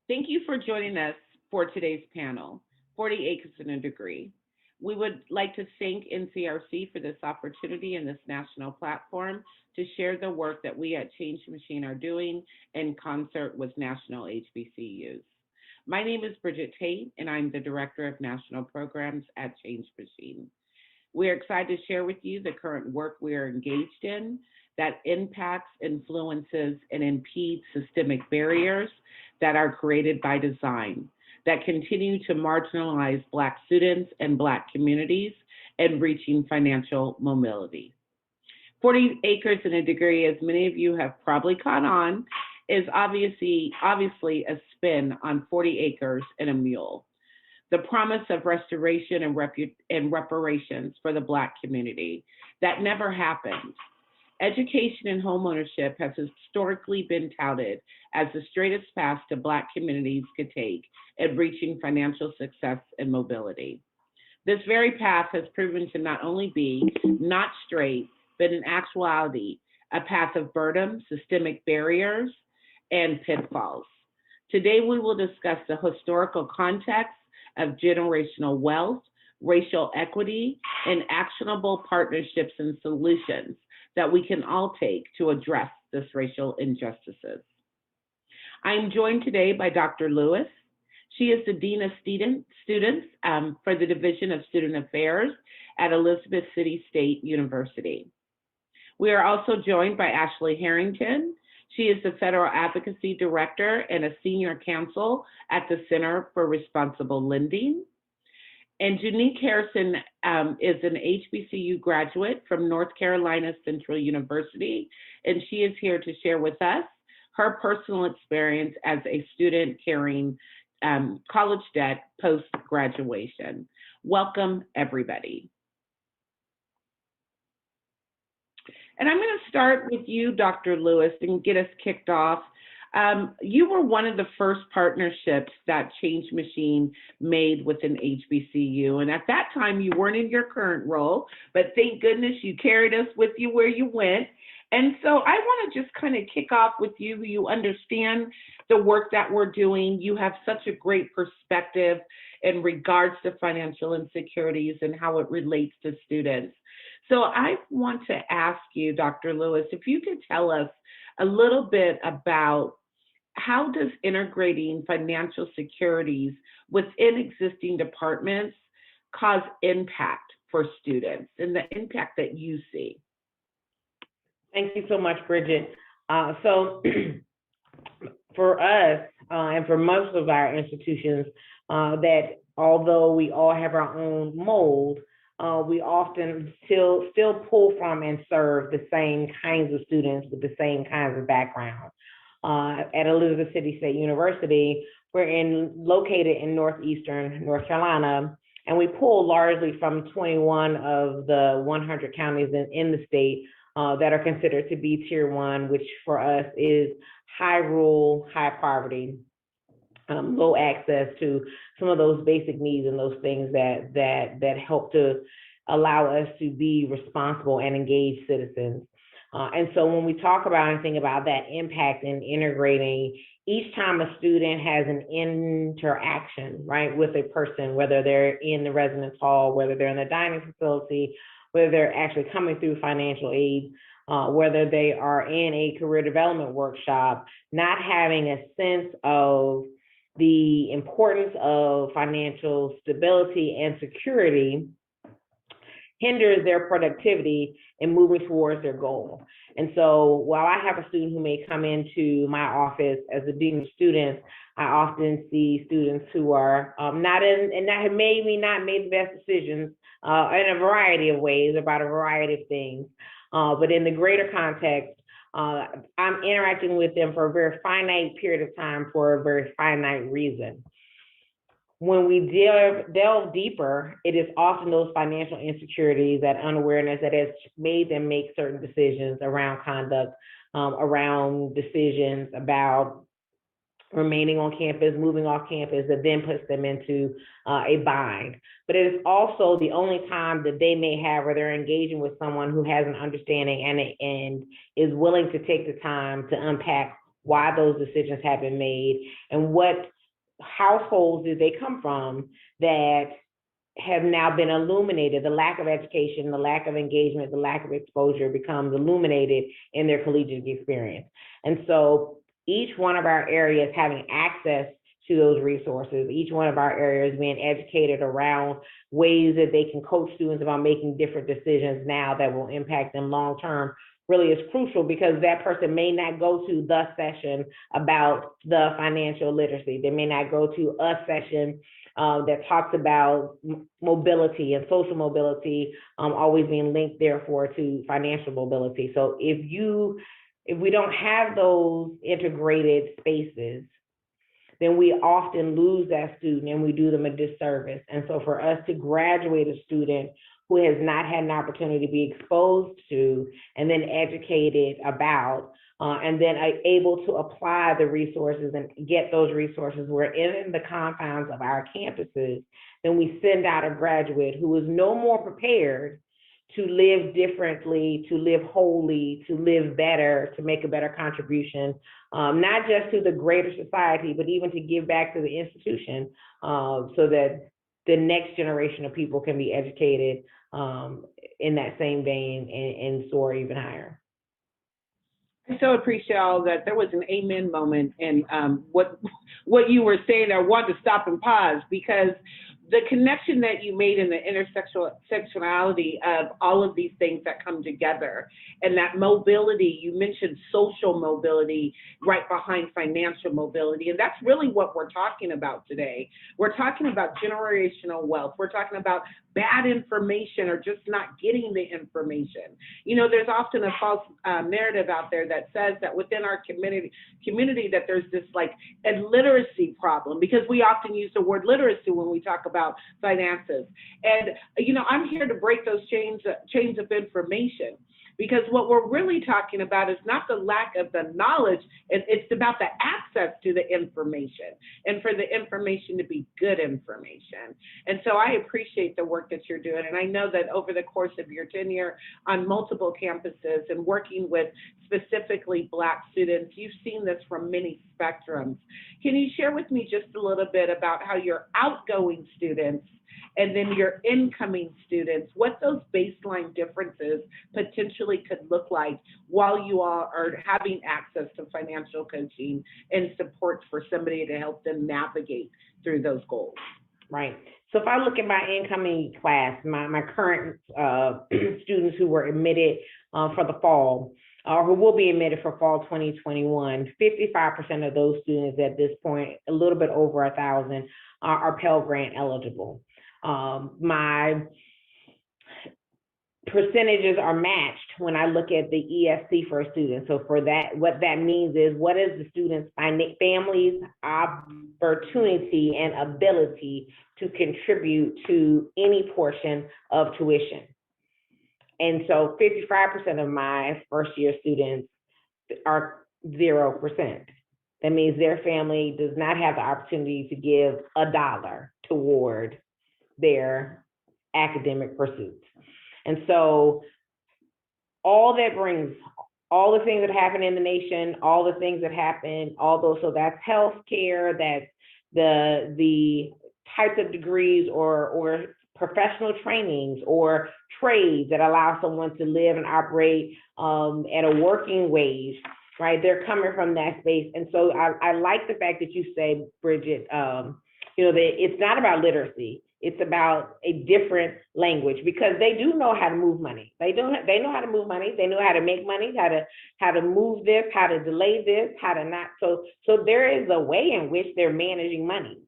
Thank you for joining us for today's panel, 40 Acres and a Degree. We would like to thank NCRC for this opportunity and this national platform to share the work that we at Change Machine are doing in concert with national HBCUs. My name is Bridget Tate, and I'm the Director of National Programs at Change Machine. We are excited to share with you the current work we are engaged in that impacts, influences, and impedes systemic barriers that are created by design, that continue to marginalize Black students and Black communities in reaching financial mobility. 40 Acres and a Degree, as many of you have probably caught on, is obviously a spin on 40 acres and a mule. The promise of restoration and reparations for the Black community that never happened. Education and homeownership has historically been touted as the straightest path to Black communities could take in reaching financial success and mobility. This very path has proven to not only be not straight, but in actuality, a path of burden, systemic barriers, and pitfalls. Today, we will discuss the historical context of generational wealth, racial equity, and actionable partnerships and solutions that we can all take to address this racial injustices. I am joined today by Dr. Lewis. She is the Dean of Students for the Division of Student Affairs at Elizabeth City State University. We are also joined by Ashley Harrington. She is the Federal Advocacy Director and a Senior Counsel at the Center for Responsible Lending. And Janique Harrison is an HBCU graduate from North Carolina Central University, and she is here to share with us her personal experience as a student carrying college debt post-graduation. Welcome, everybody. And I'm going to start with you, Dr. Lewis, and get us kicked off. You were one of the first partnerships that Change Machine made with an HBCU. And at that time, you weren't in your current role, but thank goodness you carried us with you where you went. And so I want to just kind of kick off with you. You understand the work that we're doing. You have such a great perspective in regards to financial insecurities and how it relates to students. So I want to ask you, Dr. Lewis, if you could tell us a little bit about how does integrating financial securities within existing departments cause impact for students and the impact that you see? Thank you so much, Bridget. So for us and for most of our institutions, that although we all have our own mold, we often still pull from and serve the same kinds of students with the same kinds of background. At Elizabeth City State University, we're located in northeastern North Carolina, and we pull largely from 21 of the 100 counties in the state that are considered to be Tier 1, which for us is high rural, high poverty, low access to some of those basic needs and those things that help to allow us to be responsible and engaged citizens. And so when we talk about and think about that impact in integrating, each time a student has an interaction, right, with a person, whether they're in the residence hall, whether they're in the dining facility, whether they're actually coming through financial aid, whether they are in a career development workshop, not having a sense of the importance of financial stability and security hinders their productivity in moving towards their goal. And so while I have a student who may come into my office as a dean of students, I often see students who are not in, and that have maybe not made the best decisions in a variety of ways about a variety of things. But in the greater context, I'm interacting with them for a very finite period of time for a very finite reason. When we delve deeper, it is often those financial insecurities, that unawareness that has made them make certain decisions around conduct, around decisions about remaining on campus, moving off campus, that then puts them into a bind. But it is also the only time that they may have where they're engaging with someone who has an understanding and is willing to take the time to unpack why those decisions have been made and what households did they come from that have now been illuminated? The lack of education, the lack of engagement, the lack of exposure becomes illuminated in their collegiate experience. And so each one of our areas having access to those resources, each one of our areas being educated around ways that they can coach students about making different decisions now that will impact them long term, really is crucial, because that person may not go to the session about the financial literacy. They may not go to a session that talks about mobility and social mobility, always being linked therefore to financial mobility. So if we don't have those integrated spaces, then we often lose that student and we do them a disservice. And so for us to graduate a student who has not had an opportunity to be exposed to and then educated about, and then able to apply the resources and get those resources, we're in the confines of our campuses, then we send out a graduate who is no more prepared to live differently, to live wholly, to live better, to make a better contribution, not just to the greater society, but even to give back to the institution, so that the next generation of people can be educated in that same vein and soar even higher. I so appreciate all that. There was an amen moment in what you were saying. I wanted to stop and pause, because the connection that you made in the intersectionality of all of these things that come together, and that mobility, you mentioned social mobility right behind financial mobility. And that's really what we're talking about today. We're talking about generational wealth. We're talking about bad information or just not getting the information. You know, there's often a false narrative out there that says that within our community that there's this like illiteracy problem, because we often use the word literacy when we talk about finances. And, you know, I'm here to break those chains of information, because what we're really talking about is not the lack of the knowledge, it's about the access to the information, and for the information to be good information. And so I appreciate the work that you're doing. And I know that over the course of your tenure on multiple campuses and working with specifically Black students, you've seen this from many spectrums. Can you share with me just a little bit about how your outgoing students and then your incoming students, what those baseline differences potentially could look like while you all are having access to financial coaching and support for somebody to help them navigate through those goals? Right. So if I look at my incoming class, my current students who were admitted for the fall, or who will be admitted for fall 2021, 55% of those students at this point, a little bit over 1,000, are Pell Grant eligible. My percentages are matched when I look at the ESC for a student. So for that, what that means is, what is the student's family's opportunity and ability to contribute to any portion of tuition? And so 55% of my first year students are 0%. That means their family does not have the opportunity to give $1 toward their academic pursuits. And so all that brings, all the things that happen in the nation, all the things that happen, all those, so that's healthcare, that's the types of degrees or professional trainings or trades that allow someone to live and operate at a working wage, right? They're coming from that space. And so I like the fact that you say, Bridget, you know, that it's not about literacy. It's about a different language, because they do know how to move money. They know how to move money. They know how to make money, how to move this, how to delay this, how to not. So there is a way in which they're managing money.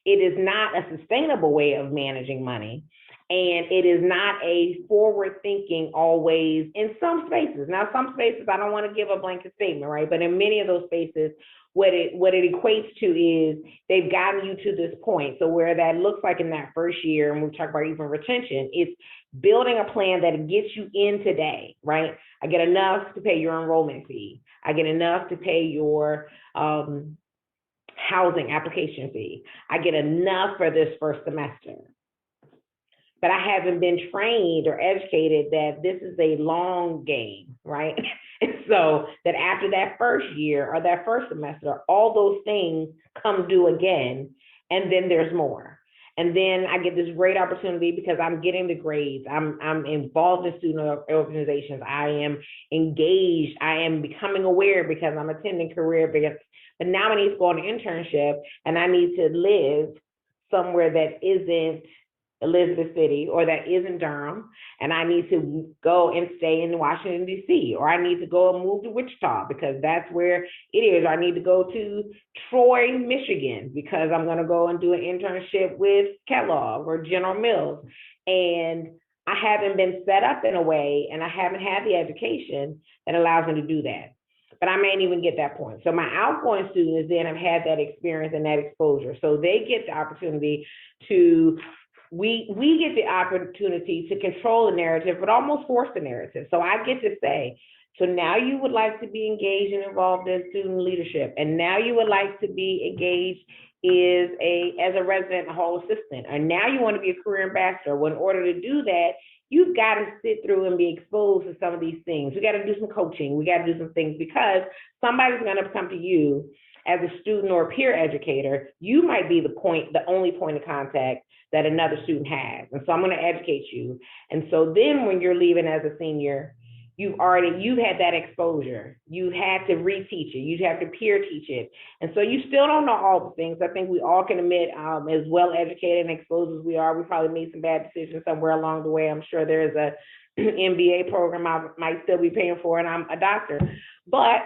It is not a sustainable way of managing money. And it is not a forward-thinking always in some spaces. Now, some spaces, I don't want to give a blanket statement, right? But in many of those spaces, what it equates to is they've gotten you to this point. So where that looks like in that first year, and we talk about even retention, it's building a plan that gets you in today, right? I get enough to pay your enrollment fee. I get enough to pay your housing application fee. I get enough for this first semester. But I haven't been trained or educated that this is a long game, right? And so that after that first year or that first semester, all those things come due again. and then there's more. And then I get this great opportunity because I'm getting the grades. I'm involved in student organizations. I am engaged. I am becoming aware because I'm attending career. But now I need to go on an internship, and I need to live somewhere that isn't Elizabeth City or that isn't Durham, and I need to go and stay in Washington, D.C., or I need to go and move to Wichita because that's where it is. Or I need to go to Troy, Michigan, because I'm going to go and do an internship with Kellogg or General Mills. And I haven't been set up in a way, and I haven't had the education that allows me to do that. But I may not even get that point. So my outgoing students then have had that experience and that exposure. So they get the opportunity to we get the opportunity to control the narrative, but almost force the narrative. So I get to say, so now you would like to be engaged and involved in student leadership, and now you would like to be engaged as a resident hall assistant, and now you want to be a career ambassador. Well, in order to do that, you've got to sit through and be exposed to some of these things. We got to do some coaching. We got to do some things because somebody's going to come to you as a student or a peer educator. You might be the only point of contact that another student has. And so I'm going to educate you. And so then when you're leaving as a senior, you've had that exposure. You had to reteach it. You have to peer teach it. And so you still don't know all the things. I think we all can admit, as well educated and exposed as we are, we probably made some bad decisions somewhere along the way. I'm sure there is a MBA program I might still be paying for, and I'm a doctor. But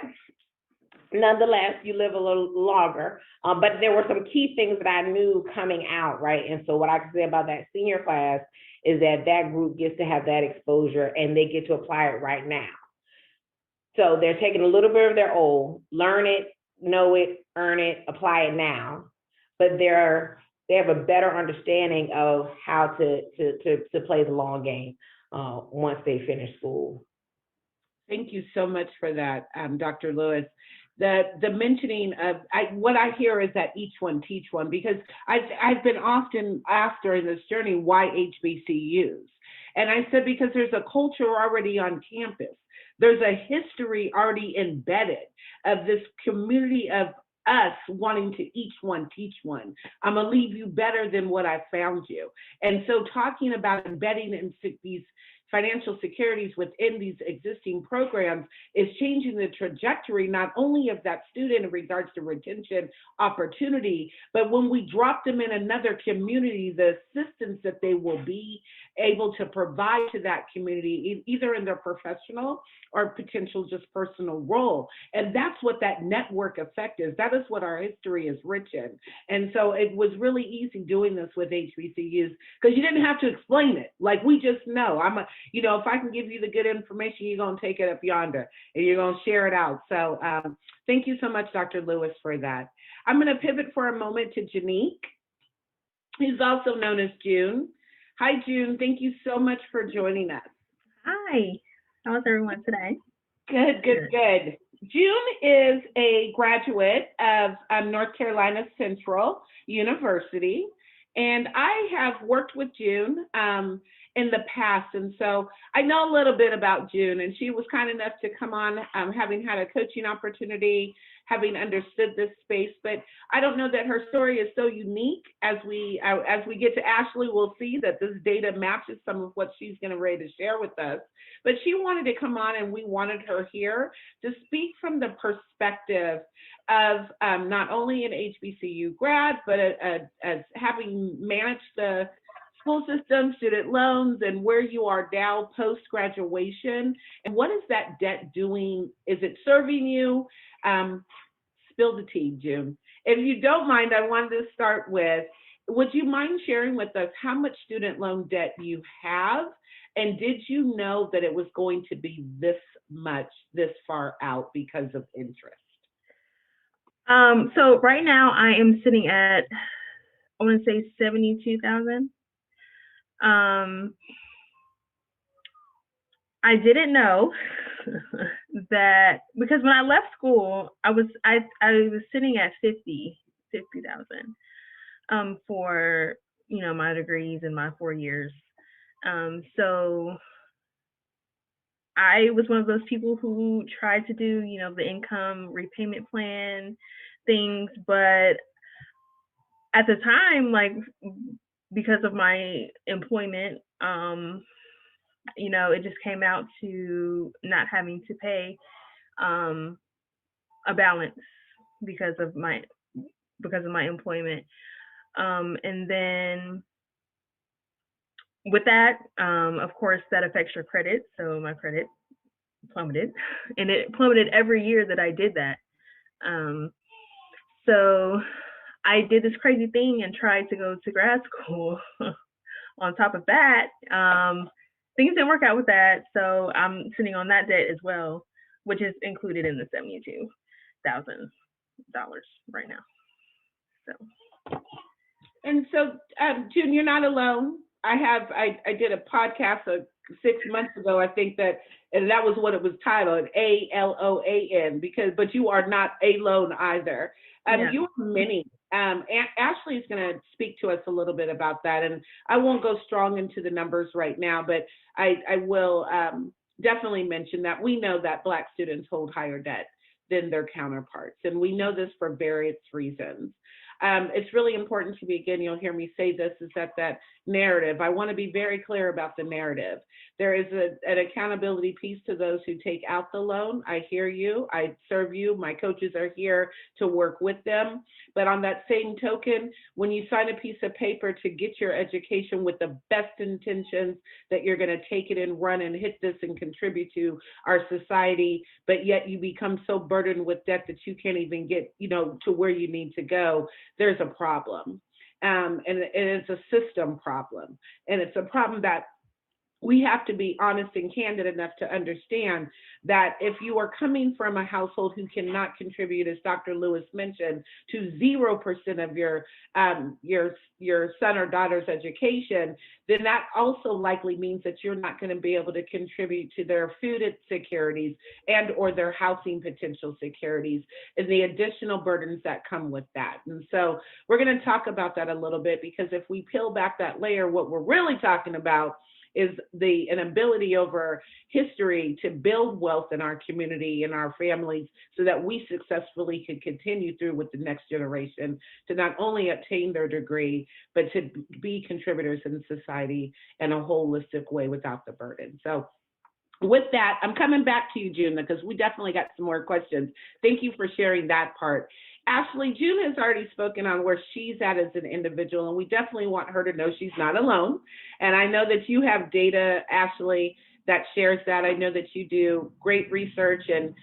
nonetheless, you live a little longer. But there were some key things that I knew coming out, right? And so what I can say about that senior class is that group gets to have that exposure, and they get to apply it right now. So they're taking a little bit of their old, learn it, know it, earn it, apply it now. But they have a better understanding of how to play the long game once they finish school. Thank you so much for that, Dr. Lewis. The mentioning of what I hear is that each one teach one, because I've been often asked during this journey, why HBCUs? And I said, because there's a culture already on campus. There's a history already embedded of this community of us wanting to each one teach one. I'm gonna leave you better than what I found you. And so talking about embedding in these financial securities within these existing programs is changing the trajectory, not only of that student in regards to retention opportunity, but when we drop them in another community, the assistance that they will be able to provide to that community, either in their professional or potential just personal role. And that's what that network effect is. That is what our history is rich in. And so it was really easy doing this with HBCUs because you didn't have to explain it. Like, we just know. If I can give you the good information, you're going to take it up yonder and you're going to share it out. So thank you so much, Dr. Lewis, for that. I'm going to pivot for a moment to Janique, who's also known as June. Hi, June. Thank you so much for joining us. Hi. How's everyone today? Good. June is a graduate of North Carolina Central University, and I have worked with June in the past, and so I know a little bit about June, and she was kind enough to come on, having had a coaching opportunity, having understood this space. But I don't know that her story is so unique. As we get to Ashley, we'll see that this data matches some of what she's going to ready to share with us. But she wanted to come on, and we wanted her here to speak from the perspective of not only an HBCU grad, but as having managed the school system, student loans, and where you are now post-graduation, and what is that debt doing? Is it serving you? Spill the tea, June. If you don't mind, I wanted to start with, would you mind sharing with us how much student loan debt you have, and did you know that it was going to be this much, this far out because of interest? So right now I am sitting at, I want to say 72,000. I didn't know that, because when I left school, I was sitting at 50,000 for my degrees in my 4 years. So I was one of those people who tried to do the income repayment plan things, but at the time, like, because of my employment, it just came out to not having to pay a balance because of my employment. And then with that, of course, that affects your credit. So my credit plummeted, and it plummeted every year that I did that. So I did this crazy thing and tried to go to grad school. On top of that, things didn't work out with that, so I'm sitting on that debt as well, which is included in the $72,000 right now. So. And so, June, you're not alone. I did a podcast 6 months ago, I think and that was what it was titled, ALOAN, but you are not alone either. Yeah. You are many. Ashley is going to speak to us a little bit about that, and I won't go strong into the numbers right now, but I will definitely mention that we know that Black students hold higher debt than their counterparts, and we know this for various reasons. It's really important to me, again, you'll hear me say this, is that narrative. I want to be very clear about the narrative. There is an accountability piece to those who take out the loan. I hear you. I serve you. My coaches are here to work with them. But on that same token, when you sign a piece of paper to get your education with the best intentions that you're going to take it and run and hit this and contribute to our society, but yet you become so burdened with debt that you can't even get, to where you need to go, there's a problem. And it's a system problem. And it's a problem that we have to be honest and candid enough to understand that if you are coming from a household who cannot contribute, as Dr. Lewis mentioned, to 0% of your son or daughter's education, then that also likely means that you're not going to be able to contribute to their food securities and or their housing potential securities and the additional burdens that come with that. And so we're going to talk about that a little bit, because if we peel back that layer, what we're really talking about is an ability over history to build wealth in our community and our families so that we successfully can continue through with the next generation to not only obtain their degree, but to be contributors in society in a holistic way without the burden. So with that, I'm coming back to you, June, because we definitely got some more questions. Thank you for sharing that part. Ashley, June has already spoken on where she's at as an individual, and we definitely want her to know she's not alone. And I know that you have data, Ashley, that shares that. I know that you do great research and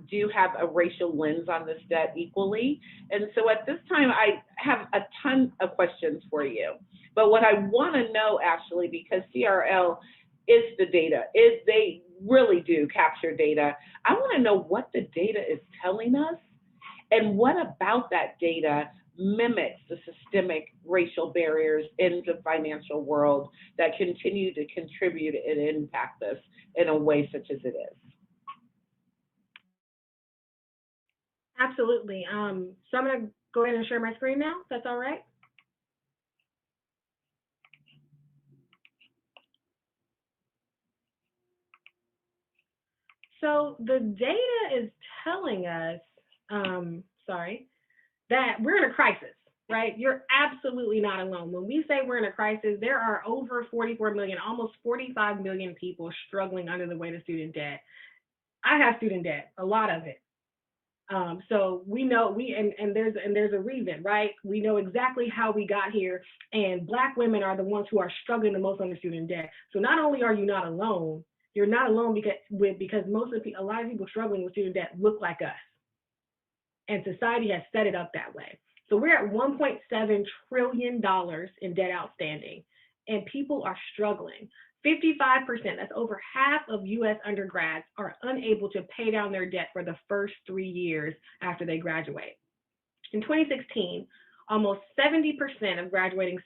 do have a racial lens on this debt equally. And so at this time, I have a ton of questions for you. But what I want to know, Ashley, because CRL is the data, they really do capture data. I want to know what the data is telling us. And what about that data mimics the systemic racial barriers in the financial world that continue to contribute and impact us in a way such as it is? Absolutely. So I'm going to go ahead and share my screen now, if that's all right. So the data is telling us, that we're in a crisis, right? You're absolutely not alone. When we say we're in a crisis, there are over 44 million, almost 45 million people struggling under the weight of student debt. I have student debt, a lot of it. So we know there's a reason, right? We know exactly how we got here, and Black women are the ones who are struggling the most under student debt. So not only are you not alone, you're not alone because a lot of people struggling with student debt look like us. And society has set it up that way. So we're at $1.7 trillion in debt outstanding, and people are struggling. 55%, that's over half of U.S. undergrads, are unable to pay down their debt for the first 3 years after they graduate. In 2016, almost 70% of graduating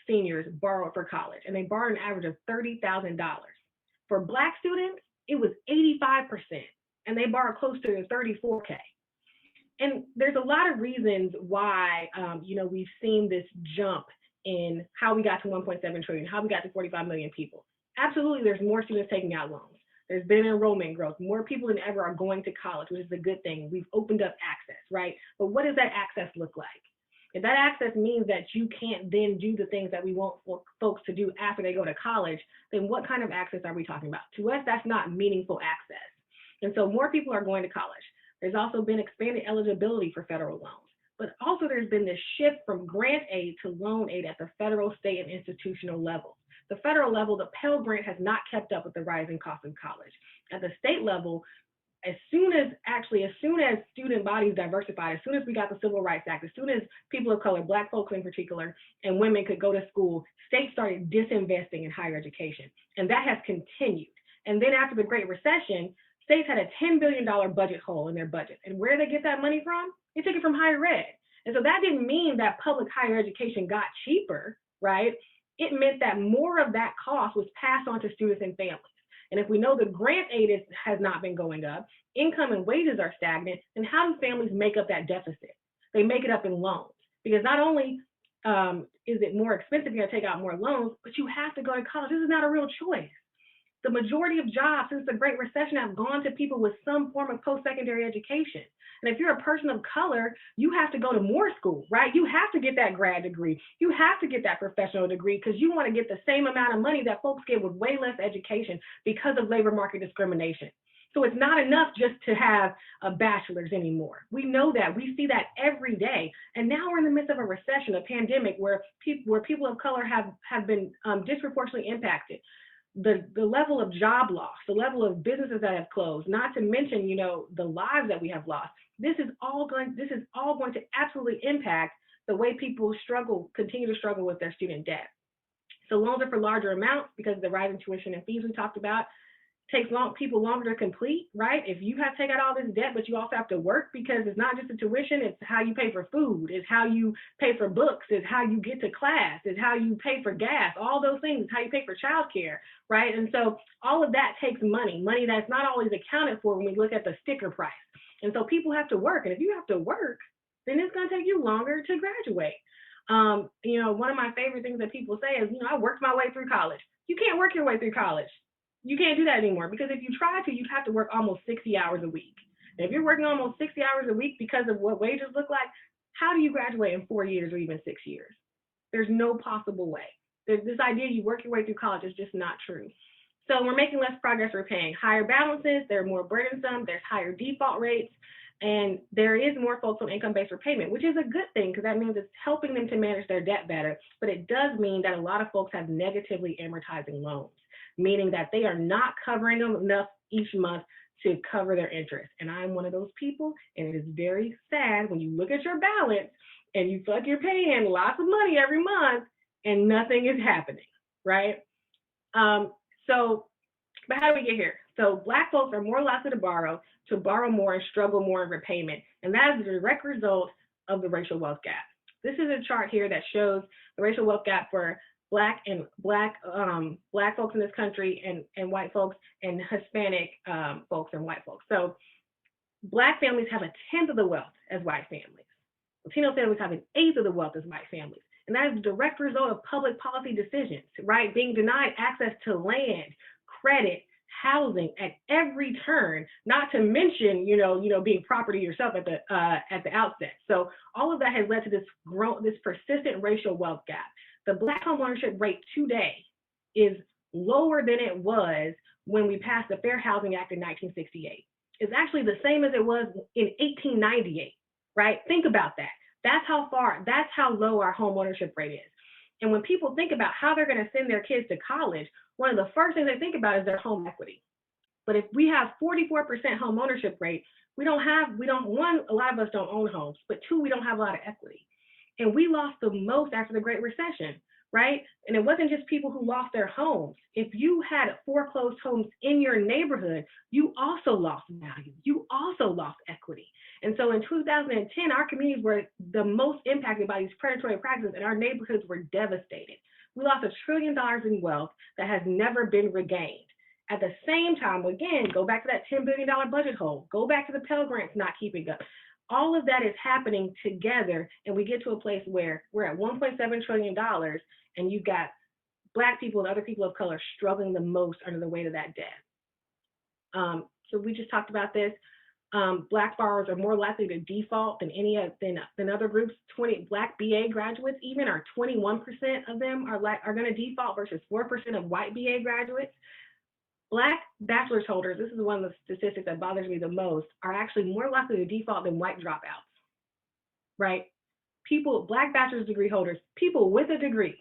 seniors borrowed for college, and they borrowed an average of $30,000. For Black students, it was 85%, and they borrowed close to $34K. And there's a lot of reasons why, we've seen this jump in how we got to 1.7 trillion, how we got to 45 million people. Absolutely, there's more students taking out loans. There's been enrollment growth. More people than ever are going to college, which is a good thing. We've opened up access, right? But what does that access look like? If that access means that you can't then do the things that we want folks to do after they go to college, then what kind of access are we talking about? To us, that's not meaningful access. And so more people are going to college. There's also been expanded eligibility for federal loans. But also there's been this shift from grant aid to loan aid at the federal, state, and institutional level. The federal level, the Pell Grant has not kept up with the rising cost of college. At the state level, as soon as student bodies diversified, as soon as we got the Civil Rights Act, as soon as people of color, Black folks in particular, and women could go to school, states started disinvesting in higher education. And that has continued. And then after the Great Recession, states had a $10 billion budget hole in their budget. And where did they get that money from? They took it from higher ed. And so that didn't mean that public higher education got cheaper, right? It meant that more of that cost was passed on to students and families. And if we know the grant aid has not been going up, income and wages are stagnant, then how do families make up that deficit? They make it up in loans. Because not only is it more expensive to take out more loans, but you have to go to college. This is not a real choice. The majority of jobs since the Great Recession have gone to people with some form of post-secondary education. And if you're a person of color, you have to go to more school, right? You have to get that grad degree. You have to get that professional degree because you want to get the same amount of money that folks get with way less education because of labor market discrimination. So it's not enough just to have a bachelor's anymore. We know that. We see that every day. And now we're in the midst of a recession, a pandemic where people of color have been disproportionately impacted. The level of job loss, the level of businesses that have closed, not to mention, the lives that we have lost. This is all going to absolutely impact the way people continue to struggle with their student debt. So loans are for larger amounts because of the rising tuition and fees we talked about. Takes people longer to complete, right? If you have to take out all this debt, but you also have to work because it's not just the tuition, it's how you pay for food, it's how you pay for books, it's how you get to class, it's how you pay for gas, all those things, how you pay for childcare, right? And so all of that takes money that's not always accounted for when we look at the sticker price. And so people have to work, and if you have to work, then it's going to take you longer to graduate. One of my favorite things that people say is, I worked my way through college. You can't work your way through college. You can't do that anymore because if you try to, you'd have to work almost 60 hours a week. And if you're working almost 60 hours a week because of what wages look like, how do you graduate in 4 years or even 6 years? There's no possible way. This idea you work your way through college is just not true. So we're making less progress repaying. Higher balances, they're more burdensome, there's higher default rates, and there is more folks on income-based repayment, which is a good thing because that means it's helping them to manage their debt better. But it does mean that a lot of folks have negatively amortizing loans, meaning that they are not covering them enough each month to cover their interest. And I'm one of those people, and it is very sad when you look at your balance and you feel like you're paying lots of money every month and nothing is happening, right? But how do we get here? So Black folks are more likely to borrow more and struggle more in repayment. And that is a direct result of the racial wealth gap. This is a chart here that shows the racial wealth gap for Black folks in this country and white folks and Hispanic folks and white folks. So Black families have 1/10 of the wealth as white families. Latino families have 1/8 of the wealth as white families. And that is a direct result of public policy decisions, right? Being denied access to land, credit, housing at every turn, not to mention, being property yourself at the outset. So all of that has led to this persistent racial wealth gap. The Black homeownership rate today is lower than it was when we passed the Fair Housing Act in 1968. It's actually the same as it was in 1898, right? Think about that. That's how low our homeownership rate is. And when people think about how they're going to send their kids to college, one of the first things they think about is their home equity. But if we have 44% home ownership rate, a lot of us don't own homes, but two, we don't have a lot of equity. And we lost the most after the Great Recession, right? And it wasn't just people who lost their homes. If you had foreclosed homes in your neighborhood, you also lost value. You also lost equity. And so in 2010, our communities were the most impacted by these predatory practices and our neighborhoods were devastated. We lost $1 trillion in wealth that has never been regained. At the same time, again, go back to that $10 billion budget hole, go back to the Pell Grants not keeping up. All of that is happening together, and we get to a place where we're at $1.7 trillion, and you've got Black people and other people of color struggling the most under the weight of that debt. So we just talked about this. Black borrowers are more likely to default than than other groups. Black BA graduates even are 21% of them are going to default versus 4% of white BA graduates. Black bachelor's holders, this is one of the statistics that bothers me the most, are actually more likely to default than white dropouts, right? Black bachelor's degree holders, people with a degree,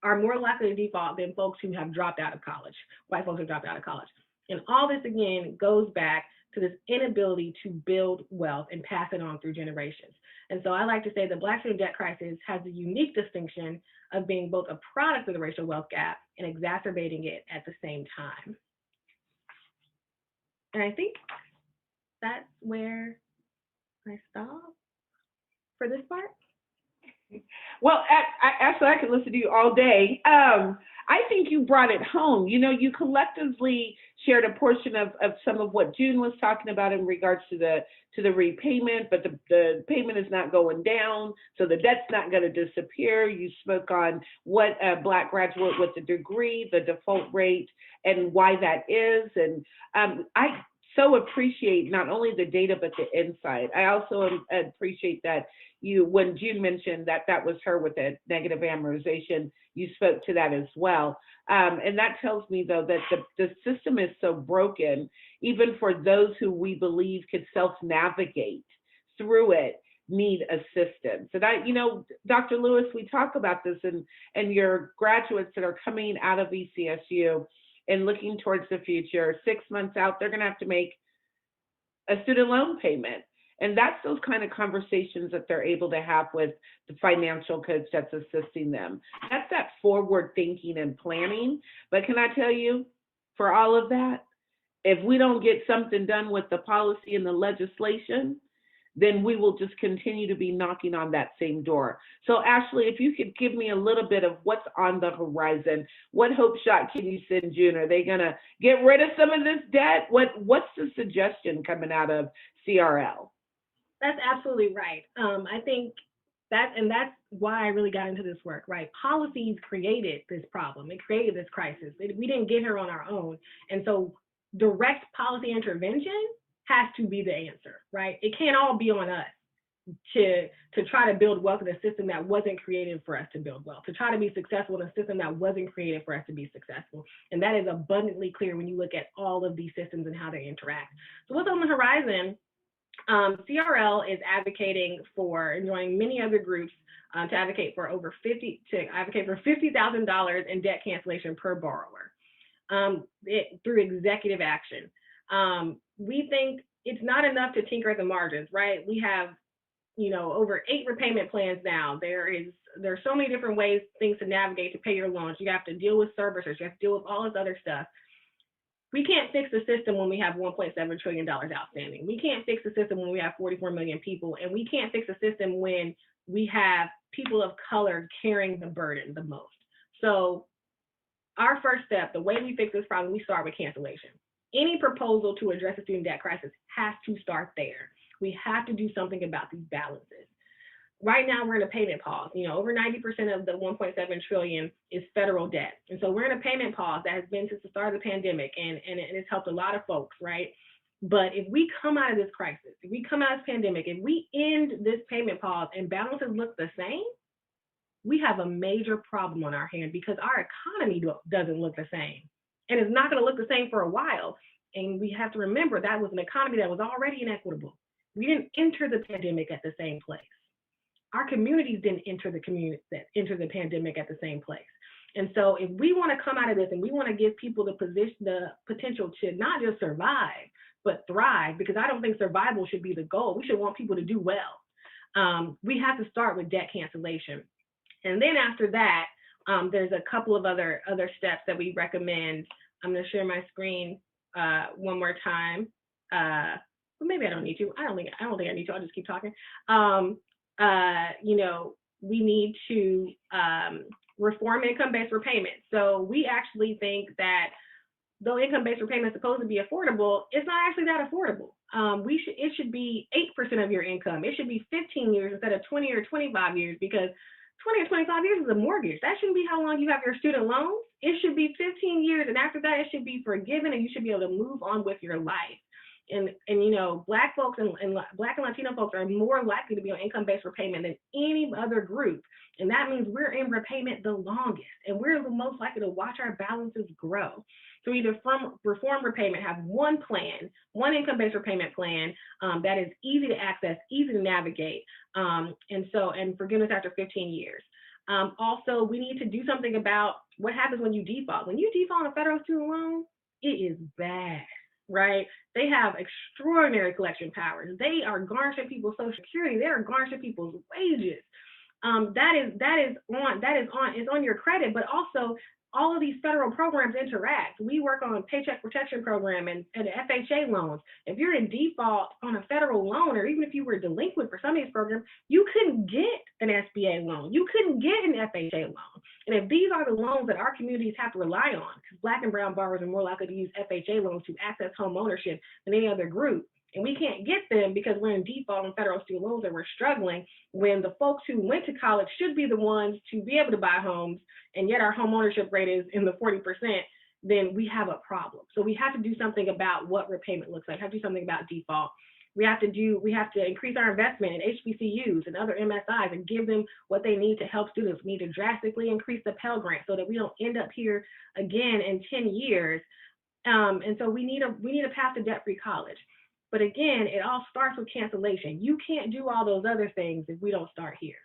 are more likely to default than folks who have dropped out of college, white folks who dropped out of college. And all this, again, goes back to this inability to build wealth and pass it on through generations. And so I like to say the Black student debt crisis has the unique distinction of being both a product of the racial wealth gap and exacerbating it at the same time. And I think that's where I stop for this part. Well, I could listen to you all day. I think you brought it home. You know, you collectively shared a portion of some of what June was talking about in regards to the repayment, but the payment is not going down, so the debt's not going to disappear. You spoke on what a Black graduate with a degree, the default rate, and why that is. And I so appreciate not only the data, but the insight. I also appreciate that when June mentioned that was her with a negative amortization, you spoke to that as well. And that tells me, though, that the system is so broken, even for those who we believe could self-navigate through it, need assistance. And Dr. Lewis, we talk about this and your graduates that are coming out of ECSU and looking towards the future, 6 months out, they're going to have to make a student loan payment. And that's those kind of conversations that they're able to have with the financial coach that's assisting them. That's that forward thinking and planning. But can I tell you, for all of that, if we don't get something done with the policy and the legislation, then we will just continue to be knocking on that same door. So Ashley, if you could give me a little bit of what's on the horizon, what hope shot can you send June? Are they gonna get rid of some of this debt? What's the suggestion coming out of CRL? That's absolutely right. I think that's why I really got into this work, right? Policies created this problem. It created this crisis. We didn't get here on our own. And so direct policy intervention has to be the answer, right? It can't all be on us to try to build wealth in a system that wasn't created for us to build wealth, to try to be successful in a system that wasn't created for us to be successful. And that is abundantly clear when you look at all of these systems and how they interact. So what's on the horizon? CRL is advocating for, and joining many other groups to advocate for $50,000 in debt cancellation per borrower through executive action. We think it's not enough to tinker at the margins, right? We have, over 8 repayment plans now. There's so many different ways, things to navigate to pay your loans. You have to deal with servicers. You have to deal with all this other stuff. We can't fix the system when we have $1.7 trillion outstanding. We can't fix the system when we have 44 million people. And we can't fix the system when we have people of color carrying the burden the most. So our first step, the way we fix this problem, we start with cancellation. Any proposal to address the student debt crisis has to start there. We have to do something about these balances. Right now, we're in a payment pause. Over 90% of the 1.7 trillion is federal debt. And so we're in a payment pause that has been since the start of the pandemic, and it's helped a lot of folks, right? But if we come out of this crisis, if we come out of this pandemic, if we end this payment pause and balances look the same, we have a major problem on our hand because our economy doesn't look the same. And it's not going to look the same for a while. And we have to remember that was an economy that was already inequitable. We didn't enter the pandemic at the same place. Our communities didn't enter the pandemic at the same place. And so if we want to come out of this and we want to give people the potential to not just survive, but thrive, because I don't think survival should be the goal. We should want people to do well. We have to start with debt cancellation. And then after that, there's a couple of other steps that we recommend. I'm going to share my screen one more time. But maybe I don't need to. I don't think I need to. I'll just keep talking. We need to reform income-based repayment. So we actually think that though income-based repayment is supposed to be affordable, it's not actually that affordable. It should be 8% of your income. It should be 15 years instead of 20 or 25 years, because 20 or 25 years is a mortgage. That shouldn't be how long you have your student loans. It should be 15 years, and after that, it should be forgiven, and you should be able to move on with your life. And you know, Black folks and Black and Latino folks are more likely to be on income-based repayment than any other group. And that means we're in repayment the longest, and we're the most likely to watch our balances grow. So either reform repayment, have one plan, one income-based repayment plan that is easy to access, easy to navigate, and forgiveness after 15 years. Also, we need to do something about what happens when you default. When you default on a federal student loan, it is bad, right? They have extraordinary collection powers. They are garnishing people's Social Security. They are garnishing people's wages. It's on your credit, but also all of these federal programs interact. We work on Paycheck Protection Program and FHA loans. If you're in default on a federal loan, or even if you were delinquent for some of these programs, you couldn't get an SBA loan. You couldn't get an FHA loan. And if these are the loans that our communities have to rely on, because Black and brown borrowers are more likely to use FHA loans to access home ownership than any other group, and we can't get them because we're in default on federal student loans and we're struggling, when the folks who went to college should be the ones to be able to buy homes, and yet our home ownership rate is in the 40%, then we have a problem. So we have to do something about what repayment looks like. We have to do something about default. We have to increase our investment in HBCUs and other MSIs and give them what they need to help students. We need to drastically increase the Pell Grant so that we don't end up here again in 10 years. And so we need a path to debt-free college. But again, it all starts with cancellation. You can't do all those other things if we don't start here.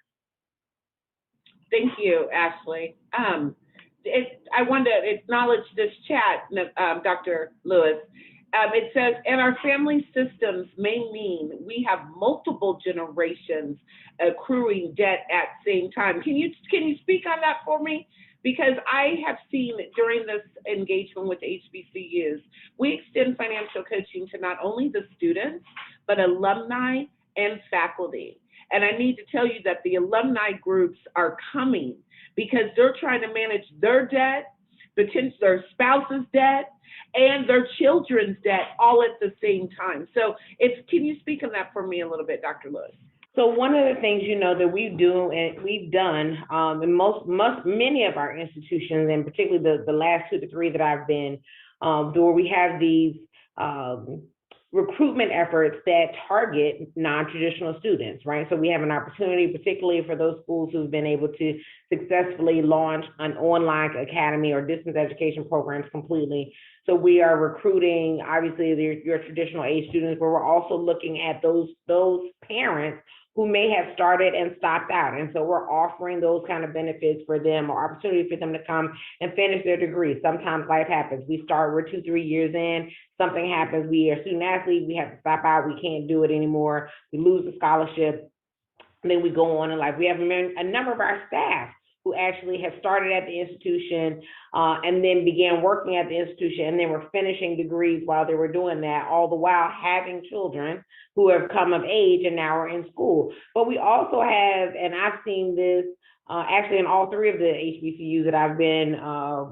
Thank you, Ashley. I want to acknowledge this chat, Dr. Lewis. It says, and our family systems may mean we have multiple generations accruing debt at the same time. Can you speak on that for me? Because I have seen during this engagement with HBCUs, we extend financial coaching to not only the students, but alumni and faculty. And I need to tell you that the alumni groups are coming because they're trying to manage their debt, their spouse's debt, and their children's debt all at the same time. So can you speak on that for me a little bit, Dr. Lewis? So one of the things, you know, that we've done in many of our institutions, and particularly the last 2 to 3 that I've been, where we have these recruitment efforts that target non-traditional students, right? So we have an opportunity, particularly for those schools who've been able to successfully launch an online academy or distance education programs completely. So we are recruiting, obviously, your traditional age students, but we're also looking at those parents who may have started and stopped out. And so we're offering those kind of benefits for them, or opportunity for them to come and finish their degree. Sometimes life happens. We're 2-3 years in, something happens, we are student athletes, we have to stop out, we can't do it anymore, we lose the scholarship, and then we go on in life. We have a number of our staff who actually have started at the institution and then began working at the institution, and then were finishing degrees while they were doing that, all the while having children who have come of age and now are in school. But we also have, and I've seen this actually in all 3 of the HBCUs that I've been,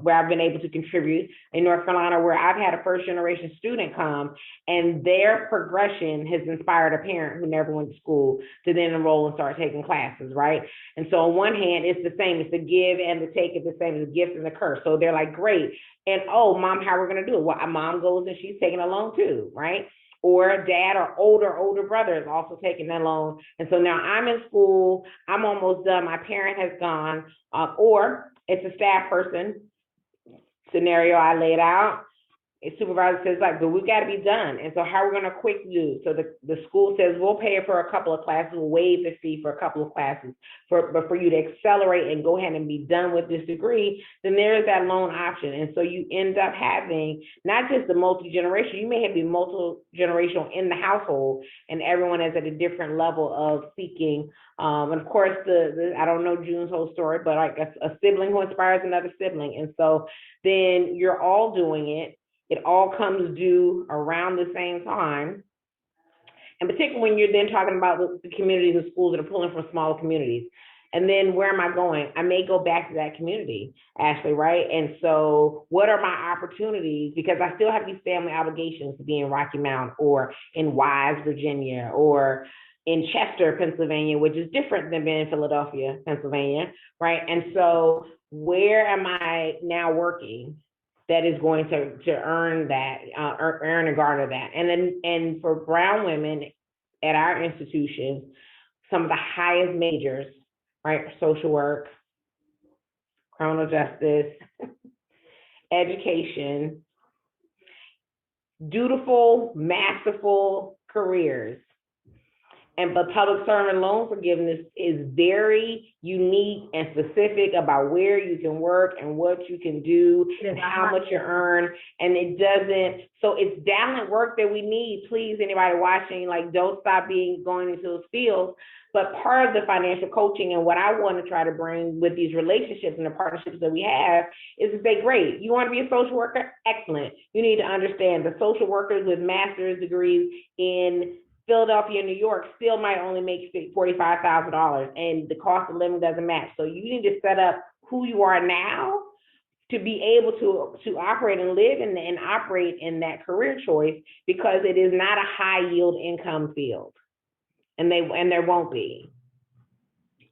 where I've been able to contribute in North Carolina, where I've had a first-generation student come, and their progression has inspired a parent who never went to school to then enroll and start taking classes, right? And so on one hand, it's the same, it's the give and the take, it's the same as the gift and the curse. So they're like, great, and oh, mom, how are we gonna do it? Well, mom goes and she's taking a loan too, right? Or dad or older brother is also taking that loan. And so now I'm in school, I'm almost done, my parent has gone, or it's a staff person scenario I laid out. A supervisor says, like, but we've got to be done. And so how are we going to quickly do? So the school says, we'll pay for a couple of classes, we'll waive the fee for a couple of classes, but for you to accelerate and go ahead and be done with this degree, then there is that loan option. And so you end up having not just the multi-generational, you may have the multi-generational in the household, and everyone is at a different level of seeking. And of course, I don't know June's whole story, but like a sibling who inspires another sibling. And so then you're all doing it. It all comes due around the same time. And particularly when you're then talking about the communities and schools that are pulling from smaller communities. And then where am I going? I may go back to that community, Ashley, right? And so what are my opportunities? Because I still have these family obligations to be in Rocky Mount or in Wise, Virginia, or in Chester, Pennsylvania, which is different than being in Philadelphia, Pennsylvania, right? And so where am I now working? that is going to earn that, earn and garner that. And for brown women at our institutions, some of the highest majors, right? Social work, criminal justice, education, dutiful, masterful careers. But public servant loan forgiveness is very unique and specific about where you can work and what you can do and how much you earn. And it doesn't, so it's talent work that we need. Please, anybody watching, like, don't stop going into those fields. But part of the financial coaching and what I want to try to bring with these relationships and the partnerships that we have is to say, great, you want to be a social worker? Excellent. You need to understand the social workers with master's degrees in Philadelphia, New York still might only make $45,000, and the cost of living doesn't match. So you need to set up who you are now to be able to operate and live and operate in that career choice, because it is not a high yield income field, and there won't be.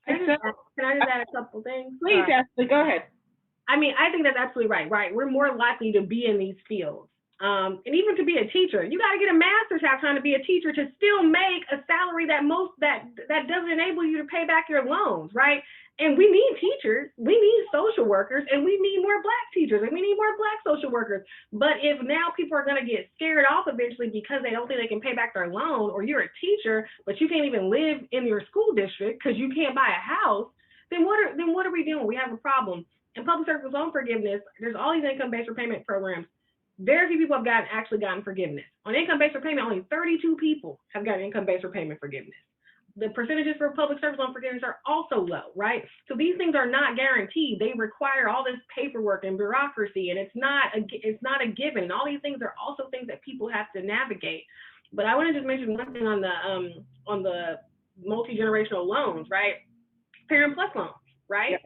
Can I just add a couple things? Please, Ashley, go ahead. I mean, I think that's absolutely right, right? We're more likely to be in these fields. And even to be a teacher, you got to get a master's half time to be a teacher to still make a salary that doesn't enable you to pay back your loans, right? And we need teachers, we need social workers, and we need more Black teachers, and we need more Black social workers. But if now people are going to get scared off eventually because they don't think they can pay back their loan, or you're a teacher but you can't even live in your school district because you can't buy a house, then what are we doing? We have a problem. In public service loan forgiveness, there's all these income-based repayment programs. Very few people have actually gotten forgiveness. On income-based repayment, only 32 people have gotten income-based repayment forgiveness. The percentages for public service loan forgiveness are also low, right? So these things are not guaranteed. They require all this paperwork and bureaucracy, and it's not a given. And all these things are also things that people have to navigate. But I want to just mention one thing on the multi-generational loans, right? Parent Plus loans, right? Yep.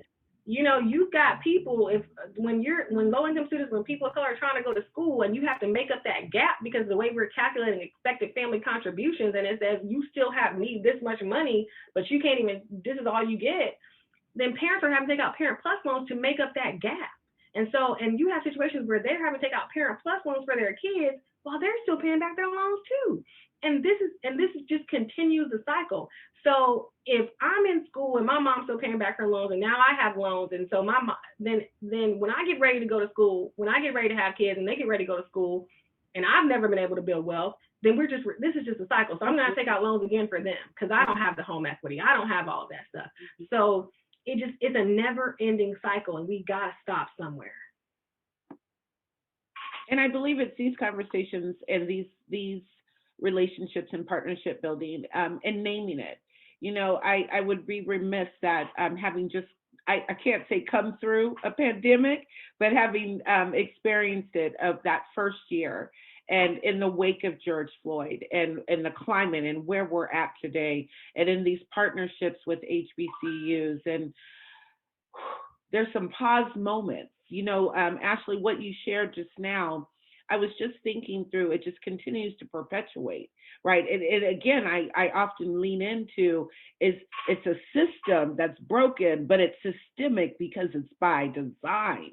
You know, you've got people, when low-income students, when people of color are trying to go to school and you have to make up that gap because of the way we're calculating expected family contributions, and it says you still need this much money, but you can't even, this is all you get, then parents are having to take out Parent Plus loans to make up that gap. And you have situations where they're having to take out Parent Plus loans for their kids while they're still paying back their loans too. And this just continues the cycle. So if I'm in school and my mom's still paying back her loans, and now I have loans, and so my mom, then when I get ready to go to school, when I get ready to have kids and they get ready to go to school, and I've never been able to build wealth, then this is just a cycle. So I'm gonna take out loans again for them because I don't have the home equity, I don't have all of that stuff. So it's a never-ending cycle, and we gotta stop somewhere. And I believe it's these conversations and these relationships and partnership building, and naming it. You know, I would be remiss that having just, I can't say come through a pandemic, but having experienced it of that first year, and in the wake of George Floyd, and the climate and where we're at today, and in these partnerships with HBCUs, and there's some pause moments. You know, Ashley, what you shared just now, I was just thinking through, it just continues to perpetuate, right? And again, I often lean into it's a system that's broken, but it's systemic because it's by design,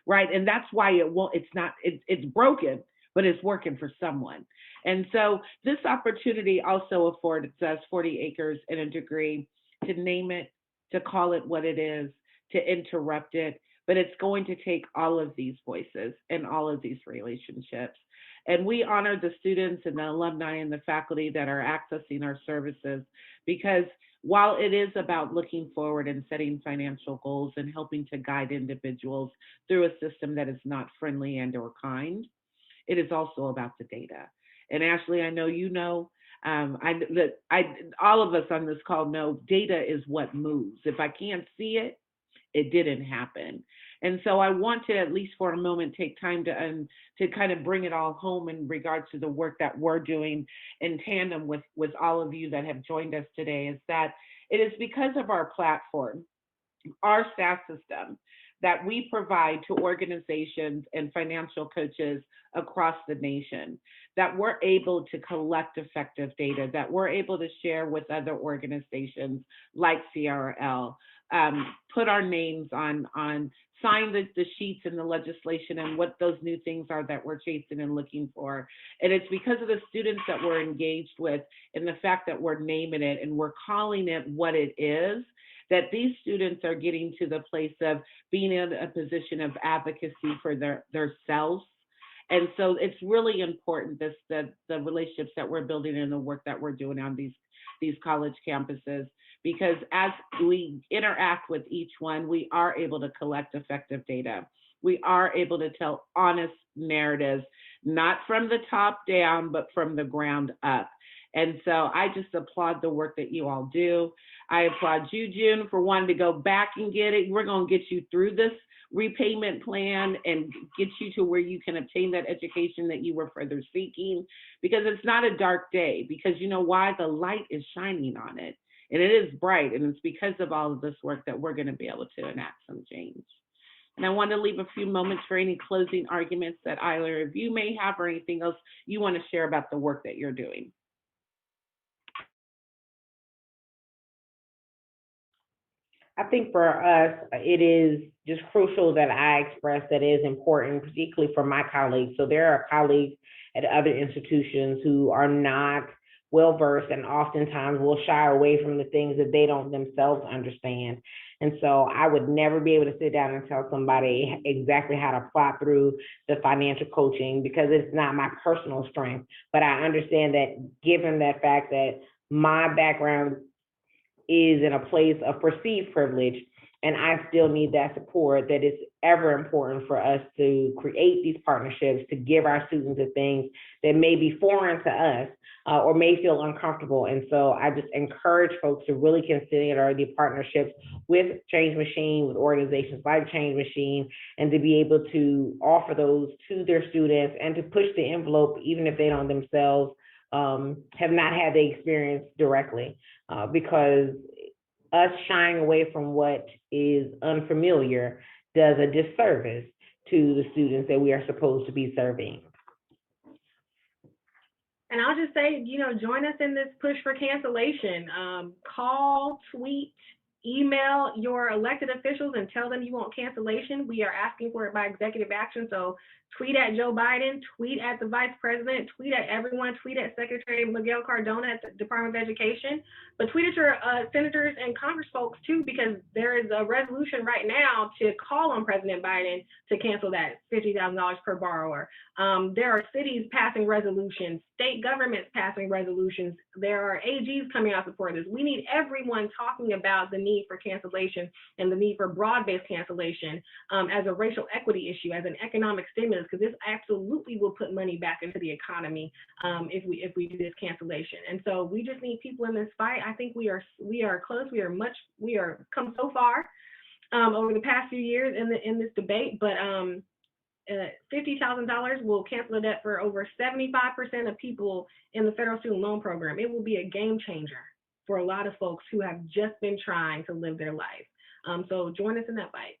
right? And that's why it's broken, but it's working for someone. And so this opportunity also affords us 40 acres and a degree to name it, to call it what it is, to interrupt it. But it's going to take all of these voices and all of these relationships. And we honor the students and the alumni and the faculty that are accessing our services, because while it is about looking forward and setting financial goals and helping to guide individuals through a system that is not friendly and or kind, it is also about the data. And Ashley, I know you know, all of us on this call know data is what moves. If I can't see it, it didn't happen. And so I want to, at least for a moment, take time to kind of bring it all home in regards to the work that we're doing in tandem with all of you that have joined us today, is that it is because of our platform, our SaaS system, that we provide to organizations and financial coaches across the nation, that we're able to collect effective data, that we're able to share with other organizations like CRL, put our names on sign the sheets and the legislation and what those new things are that we're chasing and looking for. And it's because of the students that we're engaged with and the fact that we're naming it and we're calling it what it is, that these students are getting to the place of being in a position of advocacy for their selves. And so it's really important, the relationships that we're building and the work that we're doing on these college campuses, because as we interact with each one, we are able to collect effective data. We are able to tell honest narratives, not from the top down, but from the ground up. And so I just applaud the work that you all do. I applaud you, June, for wanting to go back and get it. We're going to get you through this repayment plan and get you to where you can obtain that education that you were further seeking, because it's not a dark day, because you know why? The light is shining on it and it is bright, and it's because of all of this work that we're going to be able to enact some change. And I want to leave a few moments for any closing arguments that either of you may have or anything else you want to share about the work that you're doing. I think for us, it is just crucial that I express that it is important, particularly for my colleagues. So there are colleagues at other institutions who are not well-versed and oftentimes will shy away from the things that they don't themselves understand. And so I would never be able to sit down and tell somebody exactly how to plot through the financial coaching, because it's not my personal strength. But I understand that given that fact that my background is in a place of perceived privilege, and I still need that support, that it's ever important for us to create these partnerships to give our students the things that may be foreign to us or may feel uncomfortable. And so I just encourage folks to really consider the partnerships with Change Machine, with organizations like Change Machine, and to be able to offer those to their students and to push the envelope, even if they don't themselves have not had the experience directly, because us shying away from what is unfamiliar does a disservice to the students that we are supposed to be serving. And I'll just say, join us in this push for cancellation. Call, tweet, email your elected officials and tell them you want cancellation. We are asking for it by executive action. So tweet at Joe Biden, tweet at the Vice President, tweet at everyone, tweet at Secretary Miguel Cardona at the Department of Education, but tweet at your senators and Congress folks too, because there is a resolution right now to call on President Biden to cancel that $50,000 per borrower. There are cities passing resolutions, state governments passing resolutions. There are AGs coming out support this. We need everyone talking about the need for cancellation and the need for broad-based cancellation as a racial equity issue, as an economic stimulus, because this absolutely will put money back into the economy if we do this cancellation. And so we just need people in this fight. I think we are close. We are come so far over the past few years in this debate, but $50,000 will cancel the debt for over 75% of people in the federal student loan program. It will be a game changer for a lot of folks who have just been trying to live their life. So join us in that fight.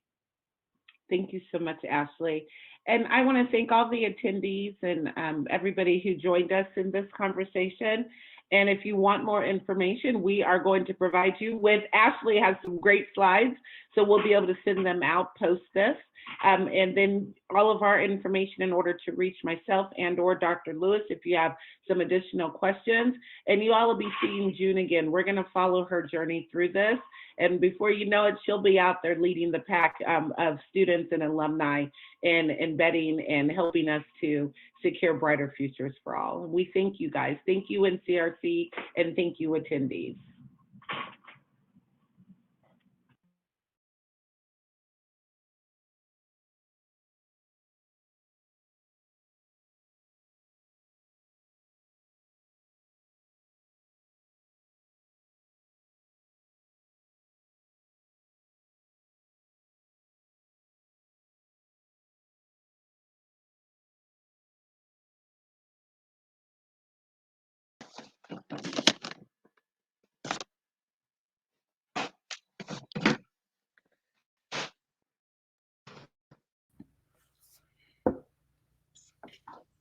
Thank you so much, Ashley. And I want to thank all the attendees and everybody who joined us in this conversation. And if you want more information, we are going to provide you with, Ashley has some great slides, so we'll be able to send them out post this. And then all of our information in order to reach myself and or Dr. Lewis if you have some additional questions. And you all will be seeing June again. We're going to follow her journey through this. And before you know it, she'll be out there leading the pack of students and alumni in embedding and helping us to secure brighter futures for all. And we thank you guys. Thank you, NCRC, and thank you, attendees.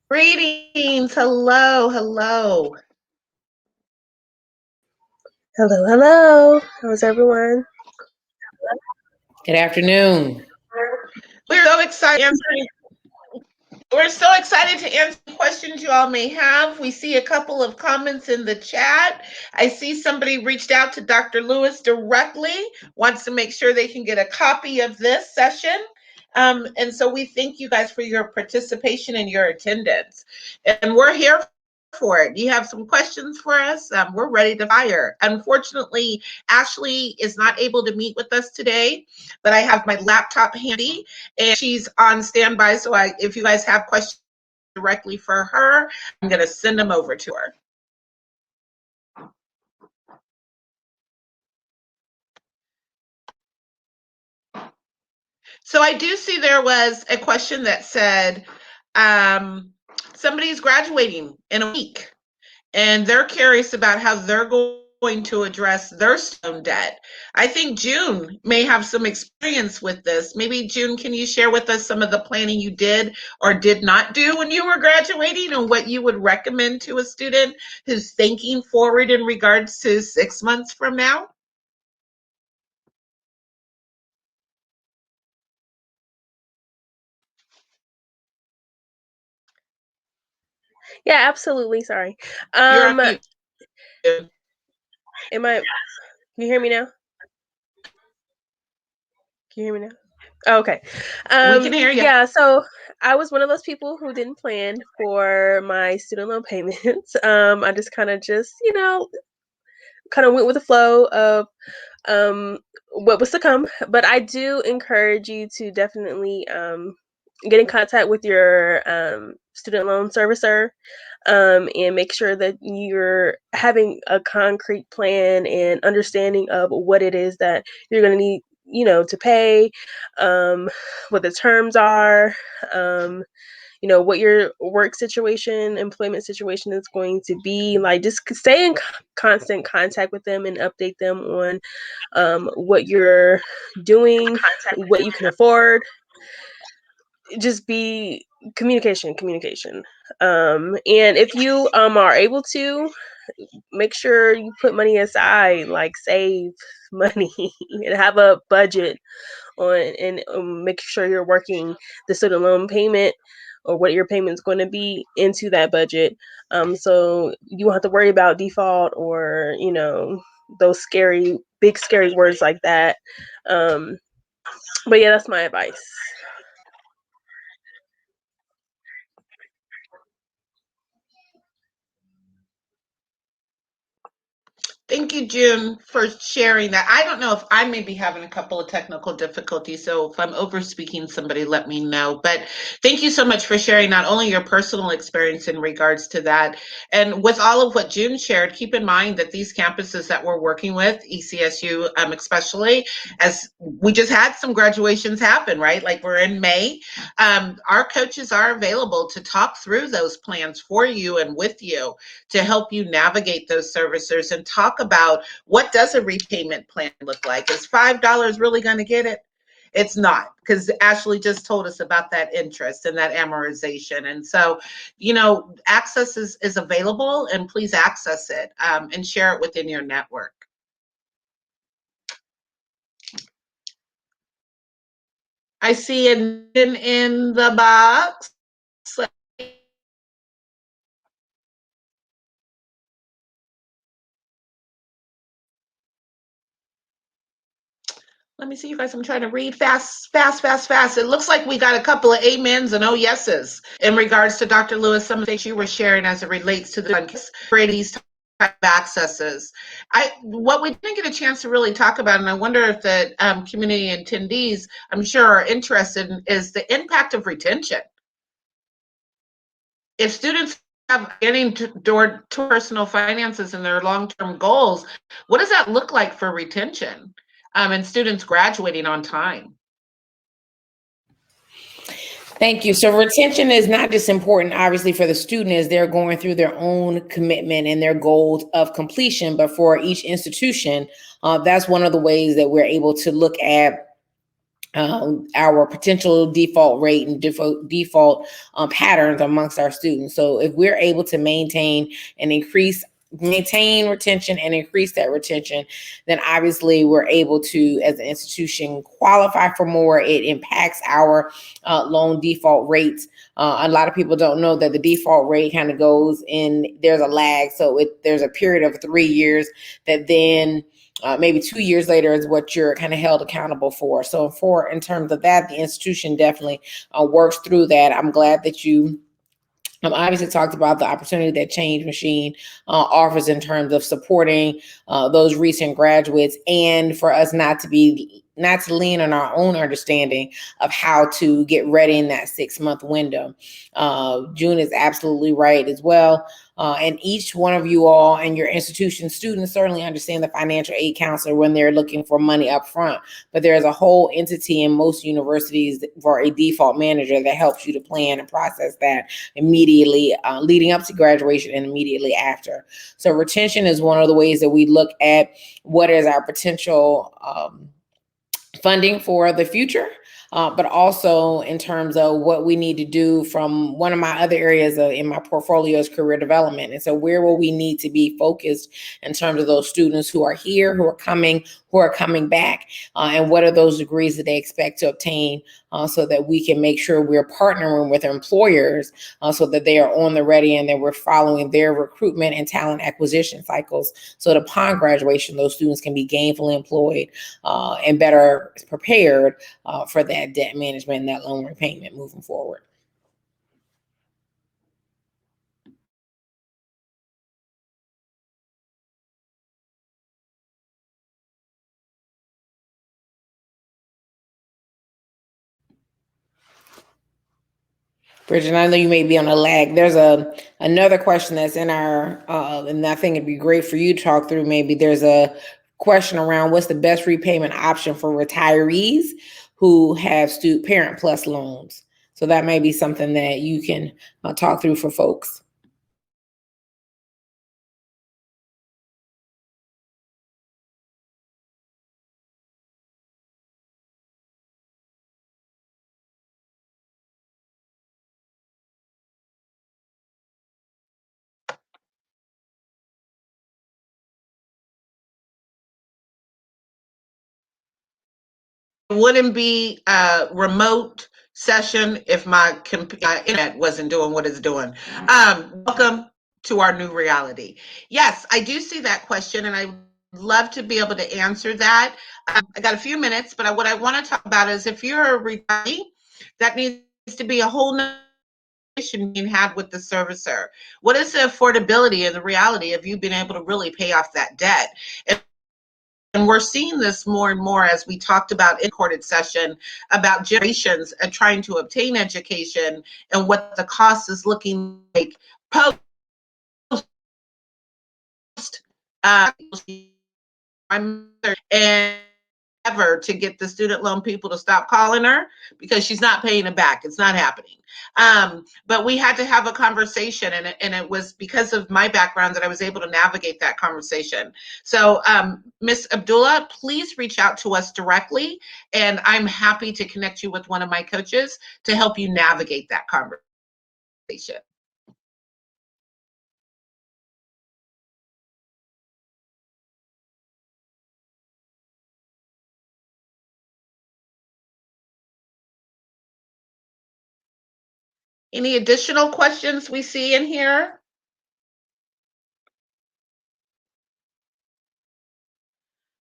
Greetings. Hello. Hello, hello. How's everyone? Good afternoon. We're so excited. We're so excited to answer questions you all may have. We see a couple of comments in the chat. I see somebody reached out to Dr. Lewis directly, wants to make sure they can get a copy of this session. And so we thank you guys for your participation and your attendance. And we're here for it. You have some questions for us? We're ready to fire. Unfortunately, Ashley is not able to meet with us today, but I have my laptop handy and she's on standby. So if you guys have questions directly for her, I'm going to send them over to her. So I do see there was a question that said, somebody's graduating in a week and they're curious about how they're going to address their student debt. I think June may have some experience with this. Maybe June, can you share with us some of the planning you did or did not do when you were graduating and what you would recommend to a student who's thinking forward in regards to 6 months from now? Yeah, absolutely. Sorry. You're on mute. Can you hear me now? Can you hear me now? Oh, okay. We can hear you. Yeah, so I was one of those people who didn't plan for my student loan payments. I just kind of went with the flow of what was to come. But I do encourage you to definitely get in contact with your student loan servicer and make sure that you're having a concrete plan and understanding of what it is that you're going to need, to pay, what the terms are, what your work situation, employment situation is going to be like. Just stay in constant contact with them and update them on what you're doing, what you can afford. Just be communication. And if you are able to, make sure you put money aside, like save money and have a budget on, and make sure you're working the student loan payment or what your payment's going to be into that budget, so you won't have to worry about default or those big scary words like that. But yeah, that's my advice. Thank you, June, for sharing that. I don't know if I may be having a couple of technical difficulties, so if I'm over speaking somebody, let me know. But thank you so much for sharing not only your personal experience in regards to that, and with all of what June shared, keep in mind that these campuses that we're working with, ECSU especially, as we just had some graduations happen, right? Like we're in May. Our coaches are available to talk through those plans for you and with you to help you navigate those servicers and talk about what does a repayment plan look like. Is $5 really going to get it? It's not, because Ashley just told us about that interest and that amortization. And so, access is available, and please access it and share it within your network. I see it in the box. Let me see you guys. I'm trying to read fast. It looks like we got a couple of amens and oh yeses in regards to Dr. Lewis, some of the things you were sharing as it relates to the Brady's type of accesses. What we didn't get a chance to really talk about, and I wonder if the community attendees, I'm sure, are interested in, is the impact of retention. If students have getting toward personal finances and their long-term goals, what does that look like for retention? And students graduating on time? Thank you. So retention is not just important, obviously, for the student as they're going through their own commitment and their goals of completion, but for each institution, that's one of the ways that we're able to look at our potential default rate and default patterns amongst our students. So if we're able to maintain and increase maintain retention and increase that retention, then obviously we're able to, as an institution, qualify for more. It impacts our loan default rates. A lot of people don't know that the default rate kind of goes in, there's a lag. So there's a period of 3 years that then maybe 2 years later is what you're kind of held accountable for. So in terms of that, the institution definitely works through that. I'm glad that you obviously talked about the opportunity that Change Machine offers in terms of supporting those recent graduates, and for us not to lean on our own understanding of how to get ready in that 6-month window. June is absolutely right as well. And each one of you all and your institution students certainly understand the financial aid counselor when they're looking for money up front, but there's a whole entity in most universities for a default manager that helps you to plan and process that immediately leading up to graduation and immediately after. So retention is one of the ways that we look at what is our potential funding for the future, but also in terms of what we need to do. From one of my other areas in my portfolio is career development. And so where will we need to be focused in terms of those students who are here, who are coming back, and what are those degrees that they expect to obtain, so that we can make sure we're partnering with employers so that they are on the ready and that we're following their recruitment and talent acquisition cycles, so that upon graduation, those students can be gainfully employed and better prepared for that debt management and that loan repayment moving forward. Bridget, I know you may be on a lag. There's another question that's in our, and I think it'd be great for you to talk through. Maybe there's a question around what's the best repayment option for retirees who have Parent Plus loans. So that may be something that you can talk through for folks. It wouldn't be a remote session if my internet wasn't doing what it's doing. Welcome to our new reality. Yes, I do see that question, and I would love to be able to answer that. I got a few minutes, but what I want to talk about is if you're a retiree, that needs to be a whole nother being had with the servicer. What is the affordability and the reality of you being able to really pay off that debt? And we're seeing this more and more, as we talked about in recorded session, about generations and trying to obtain education and what the cost is looking like post and ever to get the student loan people to stop calling her because she's not paying it back. It's not happening. But we had to have a conversation, and it was because of my background that I was able to navigate that conversation. So Ms. Abdullah, please reach out to us directly, and I'm happy to connect you with one of my coaches to help you navigate that conversation. Any additional questions we see in here?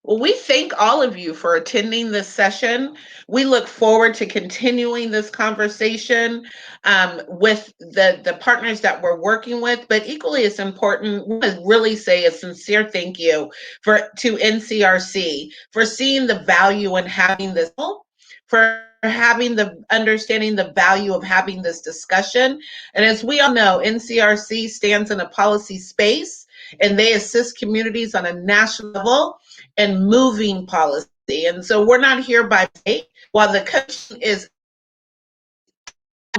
Well, we thank all of you for attending this session. We look forward to continuing this conversation with the partners that we're working with. But equally as important, we want to really say a sincere thank you to NCRC for seeing the value in having this, for understanding the value of having this discussion. And as we all know, NCRC stands in a policy space, and they assist communities on a national level and moving policy. And so we're not here by mistake. While the coaching is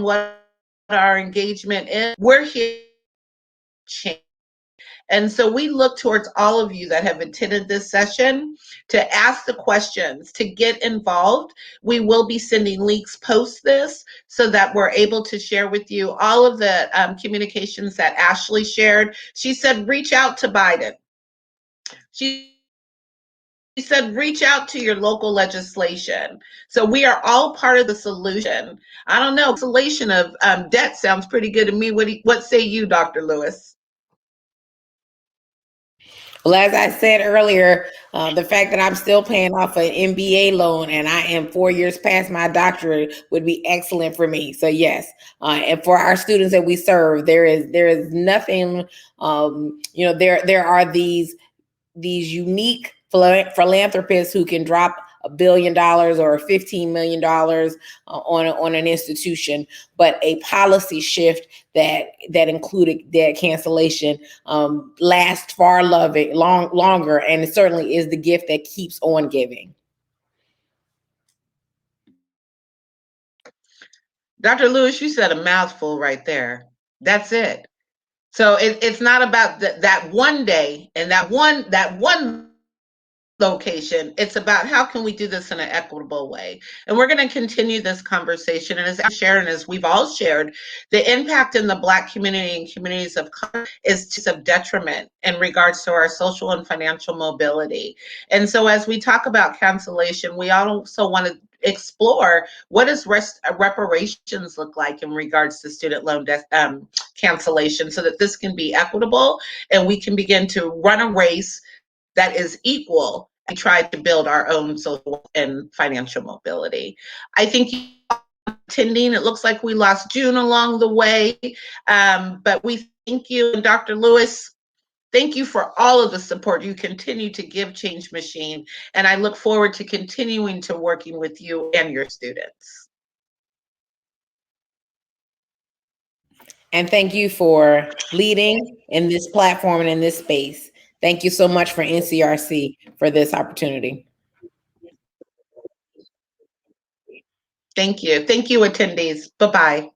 what our engagement is, we're here to change. And so we look towards all of you that have attended this session to ask the questions, to get involved. We will be sending links post this so that we're able to share with you all of the communications that Ashley shared. She said, reach out to Biden. She said, reach out to your local legislation. So we are all part of the solution. I don't know, cancellation of debt sounds pretty good to me. What say you, Dr. Lewis? Well, as I said earlier, the fact that I'm still paying off an MBA loan and I am 4 years past my doctorate would be excellent for me. So yes, and for our students that we serve, there is nothing. There are these unique philanthropists who can drop $1 billion or $15 million on an institution, but a policy shift that included debt cancellation lasts far longer, and it certainly is the gift that keeps on giving. Dr. Lewis, you said a mouthful right there. That's it. So it's not about that one day and that one location. It's about how can we do this in an equitable way. And we're going to continue this conversation. And as Sharon, as we've all shared, the impact in the Black community and communities of color is just of detriment in regards to our social and financial mobility. And so as we talk about cancellation, we also want to explore what does reparations look like in regards to student loan cancellation, so that this can be equitable and we can begin to run a race that is equal and try to build our own social and financial mobility. I think attending, it looks like we lost June along the way, but we thank you. And Dr. Lewis, thank you for all of the support you continue to give Change Machine. And I look forward to continuing to working with you and your students. And thank you for leading in this platform and in this space. Thank you so much for NCRC for this opportunity. Thank you. Thank you, attendees. Bye-bye.